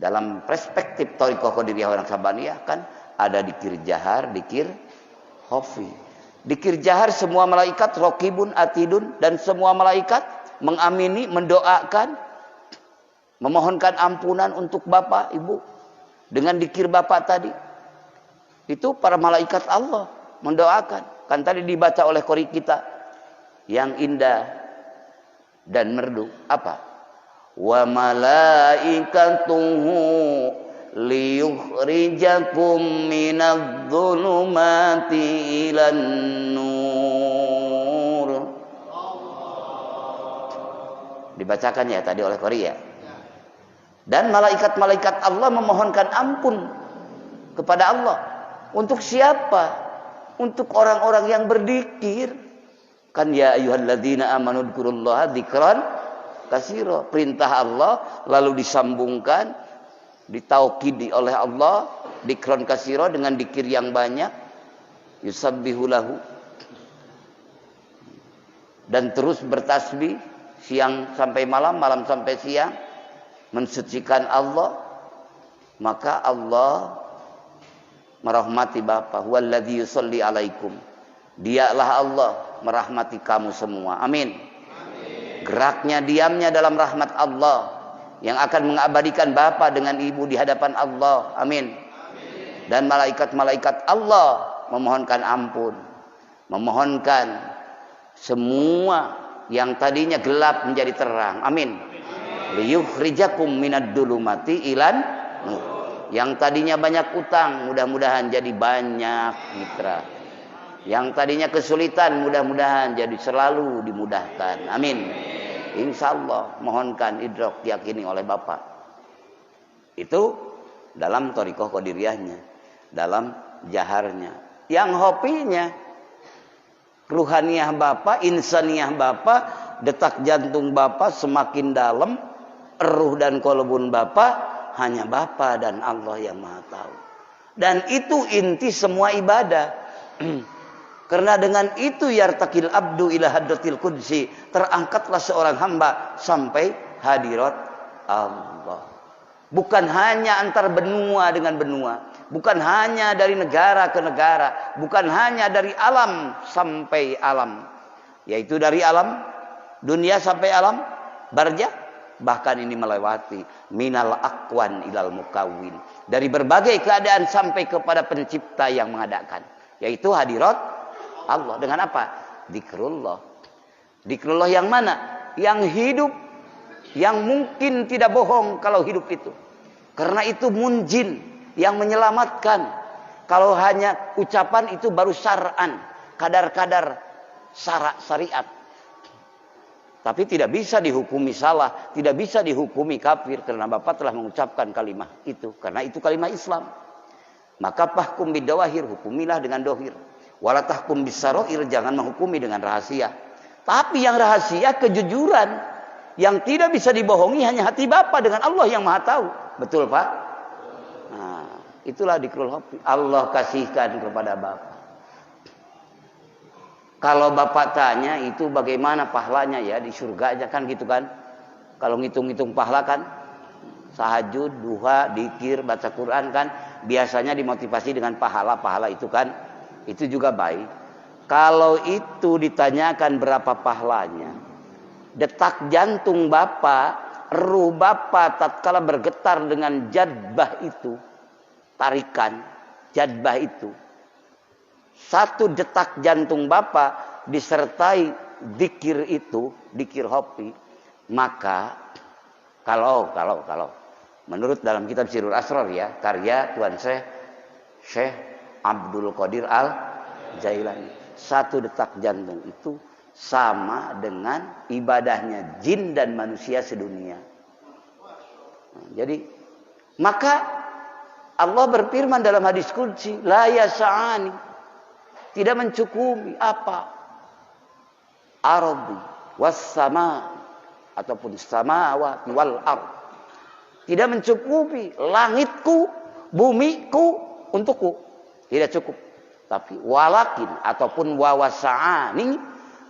Dalam perspektif Thariqah Qadiriyah wa Naqsabandiyah kan ada dikir jahar, dikir khafi. Dikir jahar semua malaikat raqibun atidun, dan semua malaikat mengamini, mendoakan, memohonkan ampunan untuk bapak, ibu. Dengan dikir bapak tadi. Itu para malaikat Allah mendoakan. Kan tadi dibaca oleh qori kita yang indah dan merdu. Apa? Wa malaikatuhu liyukhrijakum minadh-dhulumati ilan nur. Dibacakan ya tadi oleh qori ya. Dan malaikat-malaikat Allah memohonkan ampun kepada Allah. Untuk siapa? Untuk orang-orang yang berzikir. Kan ya ayyuhalladzina amanu dzkurullaha dzikran katsira. Perintah Allah lalu disambungkan, ditaukidi oleh Allah, dzikran katsira dengan dzikir yang banyak. Yusabbihu lahu. Dan terus bertasbih siang sampai malam, malam sampai siang, mensucikan Allah. Maka Allah merahmati bapak. Huwallazi yusolli alaikum. Dialah Allah merahmati kamu semua. Amin. Geraknya, diamnya dalam rahmat Allah yang akan mengabadikan bapak dengan ibu di hadapan Allah. Amin. Dan malaikat-malaikat Allah memohonkan ampun, memohonkan semua yang tadinya gelap menjadi terang. Amin. Liyukhrijakum minadh-dhulumati ilan nur. Yang tadinya banyak utang, mudah-mudahan jadi banyak mitra. Yang tadinya kesulitan, mudah-mudahan jadi selalu dimudahkan. Amin. Insya Allah, mohonkan idrok diyakini oleh Bapak. Itu dalam Thariqah Qadiriyahnya, dalam jaharnya. Yang hopinya, ruhaniyah Bapak, insaniyah Bapak, detak jantung Bapak semakin dalam, ruh dan kolbun Bapak, hanya Bapa dan Allah yang Maha tahu. Dan itu inti semua ibadah. Karena dengan itu yartaqil abdu ila hadratil qudsi, terangkatlah seorang hamba sampai hadirat Allah. Bukan hanya antar benua dengan benua, bukan hanya dari negara ke negara, bukan hanya dari alam sampai alam, yaitu dari alam dunia sampai alam barzah. Bahkan ini melewati minal akwan ilal mukawwin, dari berbagai keadaan sampai kepada pencipta yang mengadakan, yaitu hadirat Allah. Dengan apa? Dzikrullah. Dzikrullah yang mana? Yang hidup, yang mungkin tidak bohong kalau hidup itu. Karena itu munjin, yang menyelamatkan. Kalau hanya ucapan itu baru syar'an, kadar-kadar syariat. Tapi tidak bisa dihukumi salah, tidak bisa dihukumi kafir, karena Bapak telah mengucapkan kalimat itu. Karena itu kalimat Islam. Maka fahkum bidawahir, hukumilah dengan dohir. Wala tahkum bisarair, jangan menghukumi dengan rahasia. Tapi yang rahasia kejujuran, yang tidak bisa dibohongi hanya hati Bapak dengan Allah yang Maha tahu. Betul Pak? Nah, itulah dzikrul khafi. Allah kasihkan kepada Bapak. Kalau Bapak tanya itu bagaimana pahalanya ya di surga aja kan gitu kan. Kalau ngitung-ngitung pahala kan, tahajud, duha, dzikir, baca Quran kan biasanya dimotivasi dengan pahala-pahala itu kan. Itu juga baik. Kalau itu ditanyakan berapa pahalanya, detak jantung Bapak, ruh Bapak tatkala bergetar dengan jadbah itu, tarikan jadbah itu, satu detak jantung Bapak disertai dzikir itu, dzikir hopi, maka kalau menurut dalam kitab Sirrul Asrar ya, karya Tuan Syekh Abdul Qadir Al-Jailani, satu detak jantung itu sama dengan ibadahnya jin dan manusia sedunia. Nah, jadi maka Allah berfirman dalam hadis qudsi, la yasa'ani, tidak mencukupi apa? Ardi was sama, ataupun samawati wal ard. Tidak mencukupi langitku, bumiku untukku. Tidak cukup. Tapi walakin ataupun wawasa'ani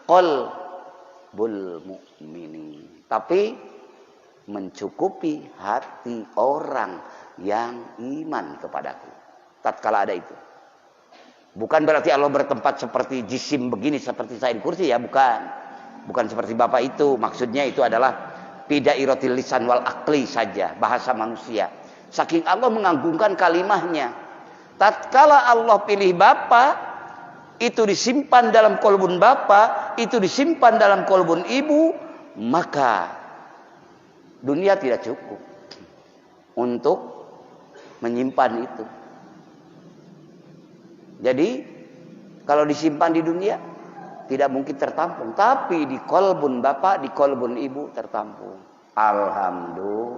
qalbul mu'minin. Tapi mencukupi hati orang yang iman kepadaku. Tatkala ada itu. Bukan berarti Allah bertempat seperti jisim begini, seperti sain kursi ya, bukan. Bukan seperti Bapak itu. Maksudnya itu adalah bidairatil lisan wal akli saja, bahasa manusia. Saking Allah mengagungkan kalimahnya. Tatkala Allah pilih Bapak, itu disimpan dalam kolbun Bapak, itu disimpan dalam kolbun Ibu, maka dunia tidak cukup untuk menyimpan itu. Jadi kalau disimpan di dunia tidak mungkin tertampung, tapi di kolbun Bapak, di kolbun Ibu tertampung. Alhamdulillah,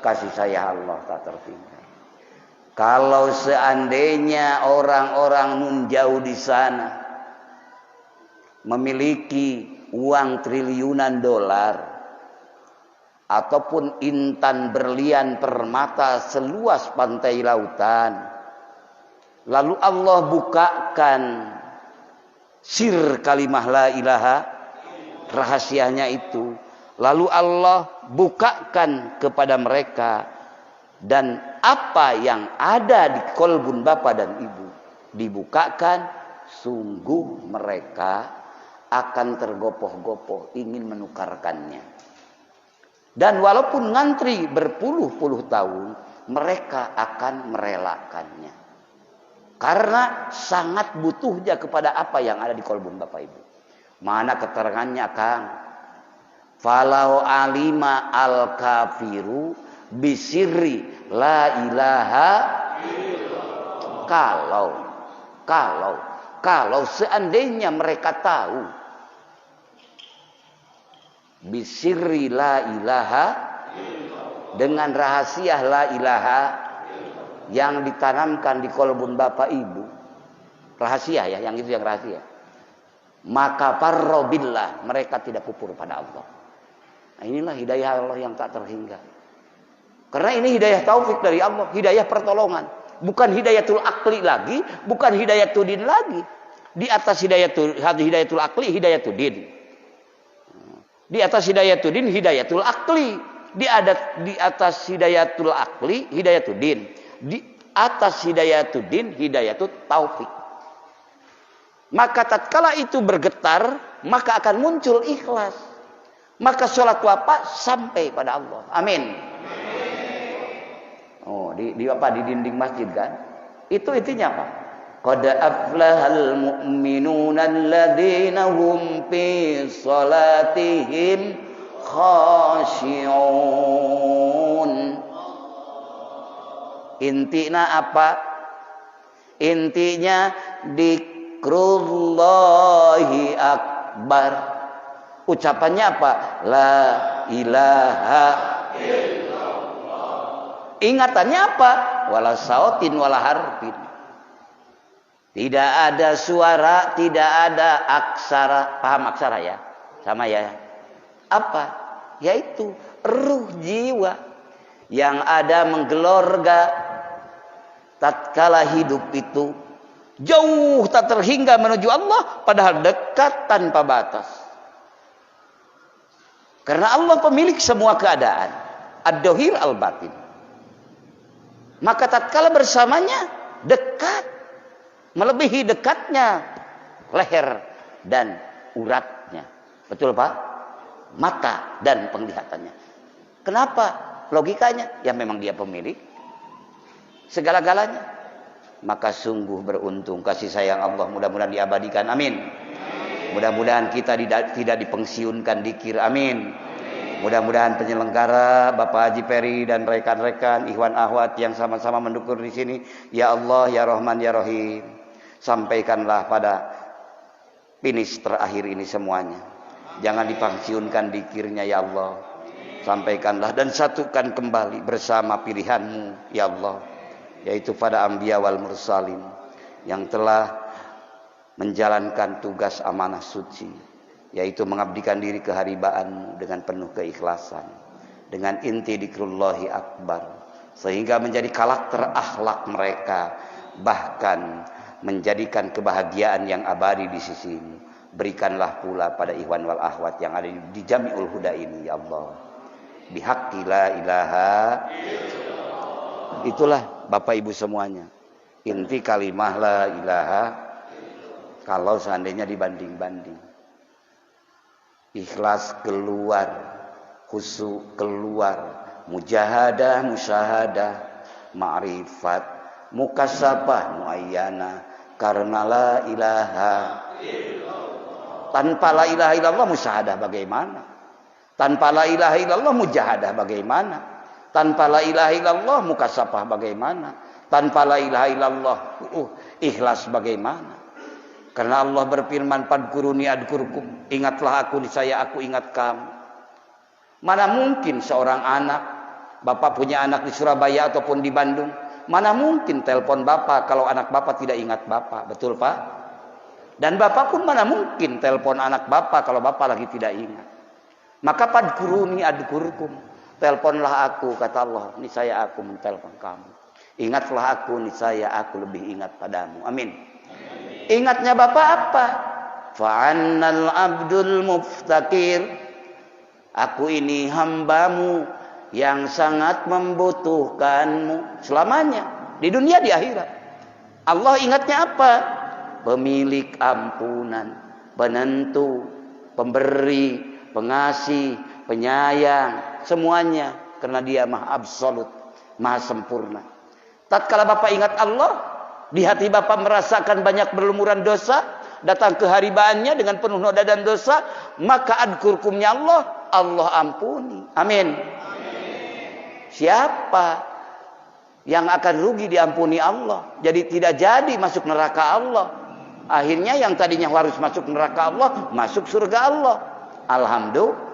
kasih sayang Allah tak tertinggal. Kalau seandainya orang-orang nun jauh di sana memiliki uang triliunan dolar ataupun intan berlian permata seluas pantai lautan, lalu Allah bukakan sir kalimah la ilaha, rahasianya itu, lalu Allah bukakan kepada mereka, dan apa yang ada di kolbun Bapak dan Ibu dibukakan, sungguh mereka akan tergopoh-gopoh ingin menukarkannya. Dan walaupun ngantri berpuluh-puluh tahun, mereka akan merelakannya. Karena sangat butuhnya kepada apa yang ada di kolbun Bapak Ibu. Mana keterangannya, Kang? Falau alima al kafiru bisirri la ilaha illallah. Kalau seandainya mereka tahu bisirri la ilaha, dengan rahasia la ilaha yang ditanamkan di kolbun Bapak Ibu, rahasia ya, yang itu yang rahasia, maka farrobillah, mereka tidak kufur pada Allah. Nah, inilah hidayah Allah yang tak terhingga. Karena ini hidayah taufik dari Allah, hidayah pertolongan. Bukan hidayatul akli lagi, bukan hidayatul din lagi. Di atas hidayatul akli, hidayatul din. Di atas hidayatul din, hidayatul akli. Di atas hidayatul akli, hidayatul din. Di atas hidayatul din, hidayatul taufik. Maka tatkala itu bergetar, maka akan muncul ikhlas. Maka sholat Bapak sampai pada Allah. Amin. Oh, di dinding masjid kan? Itu intinya apa? Qad aflahal mu'minuna alladzina hum fi salatihim khashi'un. Intinya apa? Intinya dzikrullahi akbar. Ucapannya apa? La ilaha illallah. Ingatannya apa? Wala sautin wala harfin. Tidak ada suara, tidak ada aksara. Paham aksara ya? Sama ya. Apa? Yaitu ruh jiwa yang ada menggelorga tatkala hidup itu jauh tak terhingga menuju Allah, padahal dekat tanpa batas. Karena Allah pemilik semua keadaan. Ad-Dohir al-Batin. Maka tatkala bersamanya dekat, melebihi dekatnya leher dan uratnya. Betul Pak? Mata dan penglihatannya. Kenapa? Logikanya, ya memang dia pemilik segala-galanya. Maka sungguh beruntung kasih sayang Allah mudah-mudahan diabadikan. Amin. Mudah-mudahan kita tidak dipensiunkan dikir. Amin. Mudah-mudahan penyelenggara Bapak Haji Peri dan rekan-rekan ikhwan akhwat yang sama-sama mendukung di sini, ya Allah, ya Rahman, ya Rahim, sampaikanlah pada finish terakhir ini semuanya. Jangan dipensiunkan dikirnya ya Allah. Sampaikanlah dan satukan kembali bersama pilihan-Mu ya Allah, yaitu pada anbiya wal mursalin yang telah menjalankan tugas amanah suci, yaitu mengabdikan diri keharibaan dengan penuh keikhlasan, dengan inti dzikrullahi akbar, sehingga menjadi karakter akhlak mereka, bahkan menjadikan kebahagiaan yang abadi di sisi-Mu. Berikanlah pula pada ikhwan wal akhwat yang ada di Jami'ul Huda ini ya Allah, Bihaqqi la ilaha. Itulah Bapak Ibu semuanya. Inti kalimah la ilaha. Kalau seandainya dibanding-banding. Ikhlas keluar, khusyuk keluar, mujahadah, musyahadah, ma'rifat, mukasabah, muayyana, karena la ilaha. Tanpa la ilaha illallah musyahadah bagaimana? Tanpa la ilaha illallah mujahadah bagaimana? Tanpa la ilaha illallah mukasabah bagaimana? Tanpa la ilaha illallah ikhlas bagaimana? Karena Allah berfirman, "Fadkuruni adkurkum." Ingatlah aku, niscaya aku ingat kamu. Mana mungkin seorang anak, bapak punya anak di Surabaya ataupun di Bandung, mana mungkin telepon bapak kalau anak bapak tidak ingat bapak, betul Pak? Dan bapak pun mana mungkin telepon anak bapak kalau bapak lagi tidak ingat. Maka fadkuruni adkurkum. Teleponlah aku, kata Allah, niscaya aku mentelepon kamu. Ingatlah aku, niscaya aku lebih ingat padamu. Amin. Ingatnya bapak apa? Fa'annal abdul muftakir. Aku ini hambamu yang sangat membutuhkanmu selamanya, di dunia di akhirat. Allah ingatnya apa? Pemilik ampunan, penentu, pemberi, pengasih, penyayang, semuanya, karena Dia Maha Absolut, Maha Sempurna. Tatkala bapak ingat Allah, di hati bapak merasakan banyak berlumuran dosa, datang ke haribaannya dengan penuh noda dan dosa, maka adkurkumnya Allah ampuni. Amin. Siapa yang akan rugi diampuni Allah? Jadi tidak jadi masuk neraka Allah. Akhirnya yang tadinya harus masuk neraka Allah, masuk surga Allah. Alhamdulillah.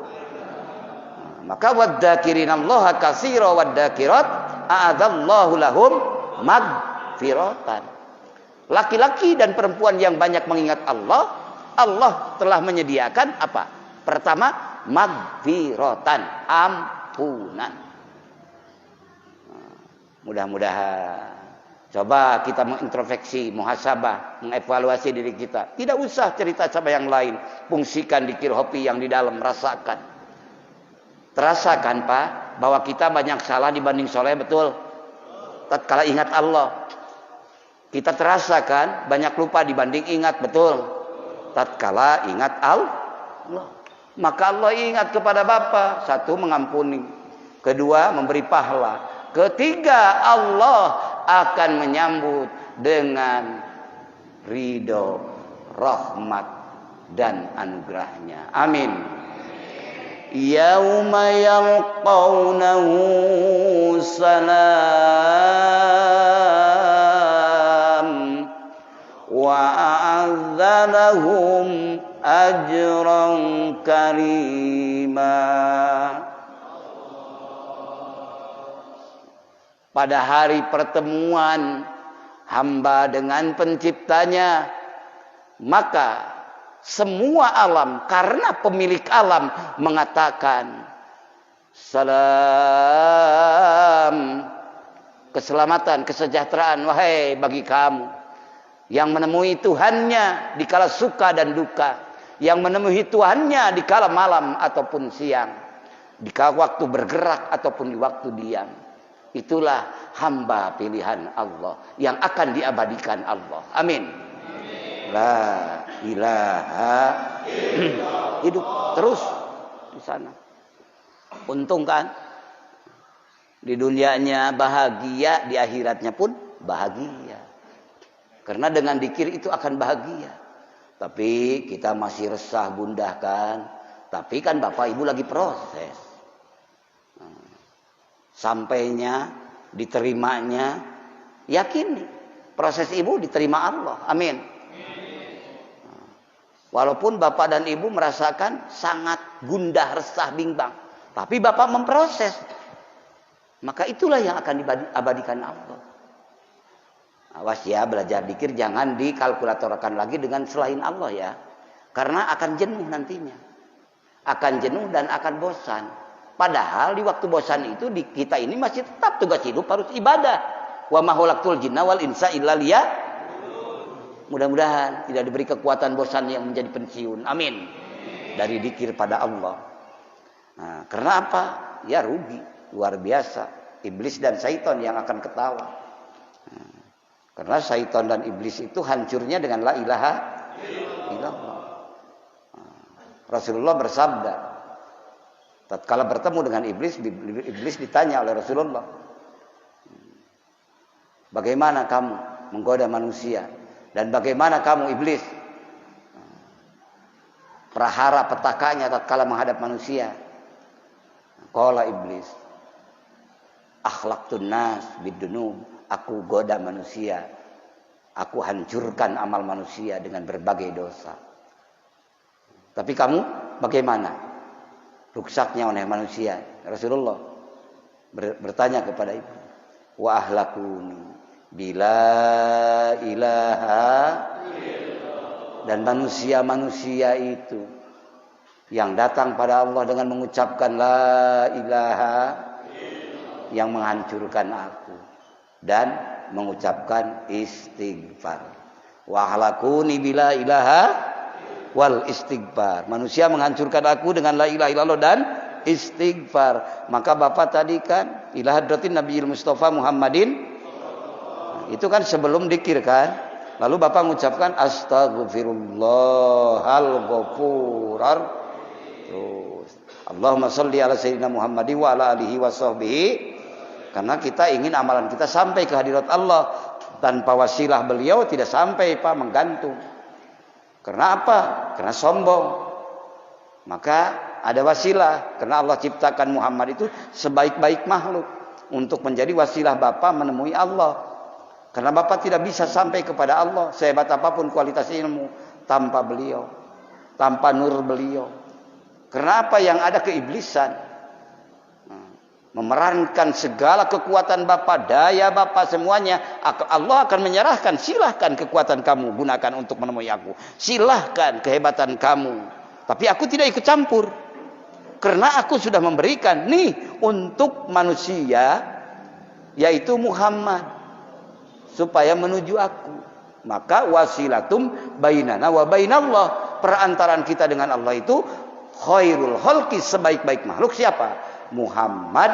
Maka wadzakirinallaha katsira wadzakirat a'adzallahu lahum magfiratan. Laki-laki dan perempuan yang banyak mengingat Allah, Allah telah menyediakan apa? Pertama, magfiratan, ampunan. Mudah-mudahan coba kita mengintrospeksi, muhasabah, mengevaluasi diri kita. Tidak usah cerita sama yang lain. Fungsikan dikir hopi yang di dalam, rasakan. Terasakan Pak, bahwa kita banyak salah dibanding soleh, betul? Tatkala ingat Allah. Kita terasakan banyak lupa dibanding ingat, betul? Tatkala ingat Allah. Maka Allah ingat kepada Bapa. Satu, mengampuni. Kedua, memberi pahala. Ketiga, Allah akan menyambut dengan ridho, rahmat, dan anugerahnya. Amin. Yauma yalqawnahu salam wa a'adzalahum ajran karima. Pada hari pertemuan hamba dengan penciptanya, maka semua alam, karena pemilik alam mengatakan salam, keselamatan, kesejahteraan, wahai bagi kamu yang menemui Tuhannya di kala suka dan duka, yang menemui Tuhannya di kala malam ataupun siang, di kala waktu bergerak ataupun di waktu diam. Itulah hamba pilihan Allah yang akan diabadikan Allah. Amin. La ilaha hidup terus di sana. Untung kan? Di dunianya bahagia, di akhiratnya pun bahagia. Karena dengan dzikir itu akan bahagia. Tapi kita masih resah, gundah kan? Tapi kan Bapak Ibu lagi proses. Sampainya, diterimanya, yakini proses ibu diterima Allah. Amin. Walaupun bapak dan ibu merasakan sangat gundah, resah, bimbang, tapi bapak memproses, maka itulah yang akan diabadikan Allah. Awas ya, belajar dzikir jangan dikalkulatorkan lagi dengan selain Allah ya, karena akan jenuh nantinya, akan jenuh dan akan bosan. Padahal di waktu bosan itu di kita ini masih tetap tugas hidup harus ibadah. Wa ma khalaqtul jinna wal insa illa mudah-mudahan tidak diberi kekuatan bosan yang menjadi pensiun. Amin. Dari dzikir pada Allah. Nah, karena apa? ya rugi luar biasa. Iblis dan syaitan yang akan ketawa. Karena syaitan dan iblis itu hancurnya dengan la ilaha illallah. Rasulullah bersabda, tatkala bertemu dengan iblis ditanya oleh Rasulullah, bagaimana kamu menggoda manusia? Dan bagaimana kamu iblis? Prahara petakanya tatkala menghadap manusia. Qala iblis, akhlaqtun nas bidunub, aku goda manusia, aku hancurkan amal manusia dengan berbagai dosa. Tapi kamu bagaimana? Ruksaknya oleh manusia. Rasulullah bertanya kepada ibu, wa ahlakuni bila ilaha, dan manusia-manusia itu yang datang pada Allah dengan mengucapkan la ilaha, yang menghancurkan aku dan mengucapkan istighfar. Wa ahlakuni bila ilaha wal istighfar. Manusia menghancurkan aku dengan la ilaha illallah dan istighfar. Maka Bapak tadi kan ila hadratin Nabiyil Mustafa Muhammadin, itu kan sebelum dzikir kan. Lalu Bapak mengucapkan astaghfirullahal ghafurar. Terus Allahumma sholli ala sayyidina Muhammadin wa ala alihi wa sahbihi. Karena kita ingin amalan kita sampai ke hadirat Allah. Tanpa wasilah beliau tidak sampai, Pak, menggantung. Karena apa? Karena sombong. Maka ada wasilah. Karena Allah ciptakan Muhammad itu sebaik-baik makhluk untuk menjadi wasilah Bapak menemui Allah. Karena Bapak tidak bisa sampai kepada Allah sehebat apapun kualitas ilmu tanpa beliau, tanpa nur beliau. Karena apa? Yang ada keiblisan memerankan segala kekuatan Bapak, daya Bapak, semuanya. Allah akan menyerahkan, silahkan kekuatan kamu gunakan untuk menemui aku, silahkan kehebatan kamu, tapi aku tidak ikut campur. Karena aku sudah memberikan nih untuk manusia, yaitu Muhammad, supaya menuju aku. Maka wasilatum bainana wa bainallah, perantaraan kita dengan Allah itu khairul khalqi, sebaik-baik makhluk siapa? Muhammad.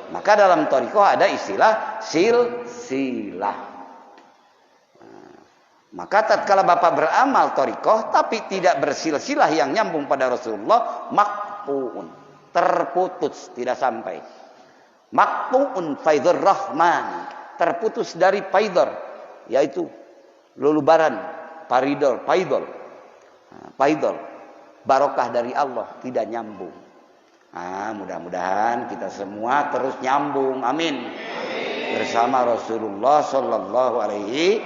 Maka dalam thariqah ada istilah silsilah. Maka tatkala Bapak beramal thariqah tapi tidak bersilsilah yang nyambung pada Rasulullah, maqtuun, terputus, tidak sampai. Maqtuun faidur rahman, terputus dari faidor, yaitu lulubaran, paridor, faidol, barokah dari Allah, tidak nyambung. Mudah-mudahan kita semua terus nyambung, amin. Bersama Rasulullah Sallallahu Alaihi